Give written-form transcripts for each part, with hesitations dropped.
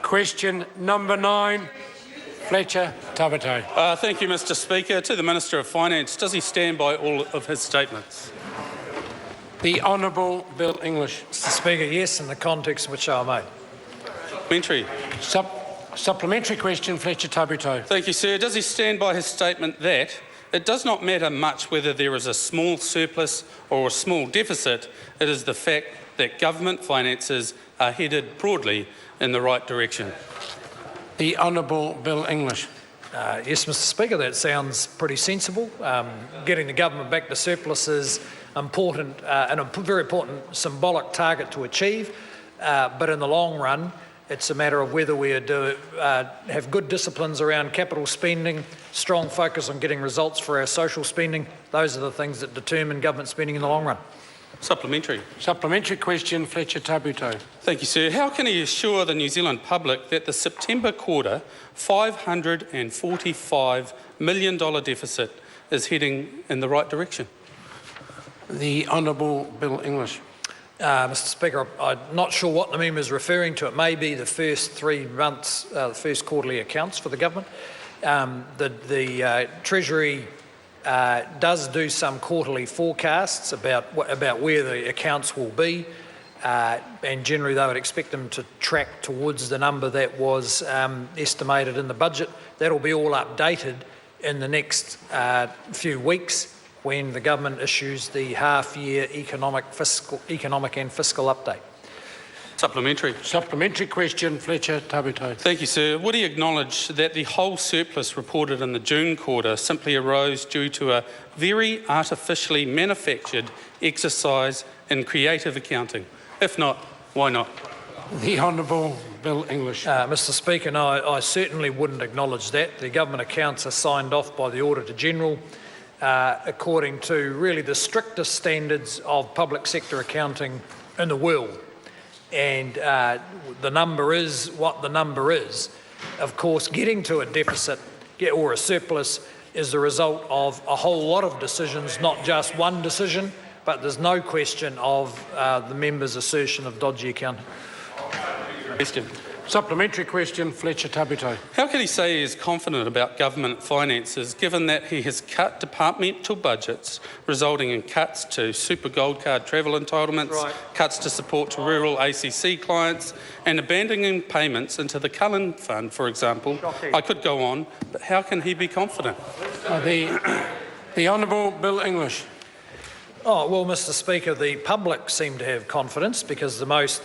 Question number 9, Fletcher Tabuteau. Thank you, Mr Speaker. To the Minister of Finance, does he stand by all of his statements? The Honourable Bill English. Mr Speaker, yes, in the context in which they are made. Supplementary. Supplementary question, Fletcher Tabuteau. Thank you, sir. Does he stand by his statement that it does not matter much whether there is a small surplus or a small deficit, it is the fact that government finances are headed broadly in the right direction? The Honourable Bill English. Yes, Mr Speaker, that sounds pretty sensible. Getting the government back to surplus is important and a very important symbolic target to achieve, but in the long run, it's a matter of whether we have good disciplines around capital spending, strong focus on getting results for our social spending. Those are the things that determine government spending in the long run. Supplementary. Supplementary question, Fletcher Tabuteau. Thank you, sir. How can he assure the New Zealand public that the September quarter $545 million deficit is heading in the right direction? The Honourable Bill English. Mr Speaker, I'm not sure what the member is referring to. It may be the first 3 months, the first quarterly accounts for the government. The Treasury does do some quarterly forecasts about where the accounts will be, and generally they would expect them to track towards the number that was estimated in the budget. That'll be all updated in the next few weeks, when the government issues the half-year economic and fiscal update. Supplementary. Supplementary question, Fletcher Tabuteau. Thank you, sir. Would he acknowledge that the whole surplus reported in the June quarter simply arose due to a very artificially manufactured exercise in creative accounting? If not, why not? The Honourable Bill English. Mr Speaker, no, I certainly wouldn't acknowledge that. The government accounts are signed off by the Auditor-General according to really the strictest standards of public sector accounting in the world. And the number is what the number is. Of course, getting to a deficit or a surplus is the result of a whole lot of decisions, not just one decision, but there's no question of the member's assertion of dodgy accounting. Question. Supplementary question, Fletcher Tabuteau. How can he say he is confident about government finances given that he has cut departmental budgets, resulting in cuts to super gold card travel entitlements, cuts to support to rural ACC clients, and abandoning payments into the Cullen Fund, for example? I could go on, but how can he be confident? The Honourable Bill English. Oh, well, Mr Speaker, the public seem to have confidence because the most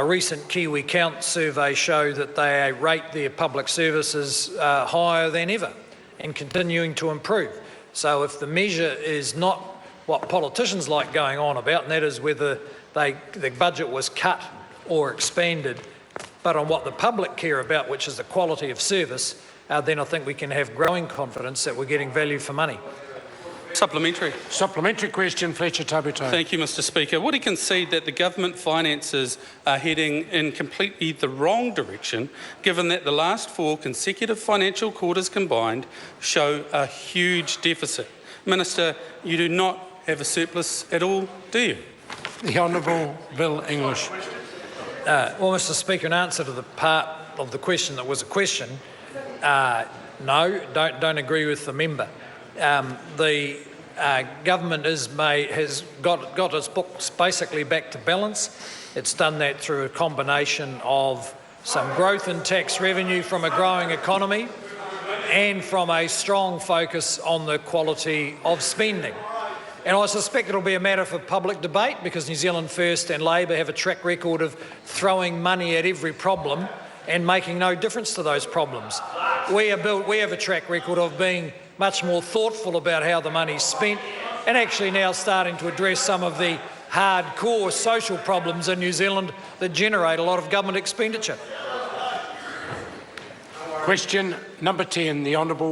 recent Kiwi Count survey show that they rate their public services higher than ever and continuing to improve. So if the measure is not what politicians like going on about, and that is whether the budget was cut or expanded, but on what the public care about, which is the quality of service, then I think we can have growing confidence that we're getting value for money. Supplementary. Supplementary question, Fletcher Tabuteau. Thank you, Mr Speaker. Would he concede that the government finances are heading in completely the wrong direction, given that the last 4 consecutive financial quarters combined show a huge deficit? Minister, you do not have a surplus at all, do you? The Honourable Bill English. Well, Mr Speaker, in answer to the part of the question that was a question, no, don't agree with the member. The government has got its books basically back to balance. It's done that through a combination of some growth in tax revenue from a growing economy and from a strong focus on the quality of spending. And I suspect it'll be a matter for public debate because New Zealand First and Labor have a track record of throwing money at every problem and making no difference to those problems. We have a track record of being much more thoughtful about how the money's spent and actually now starting to address some of the hardcore social problems in New Zealand that generate a lot of government expenditure. Question number 10, the Honourable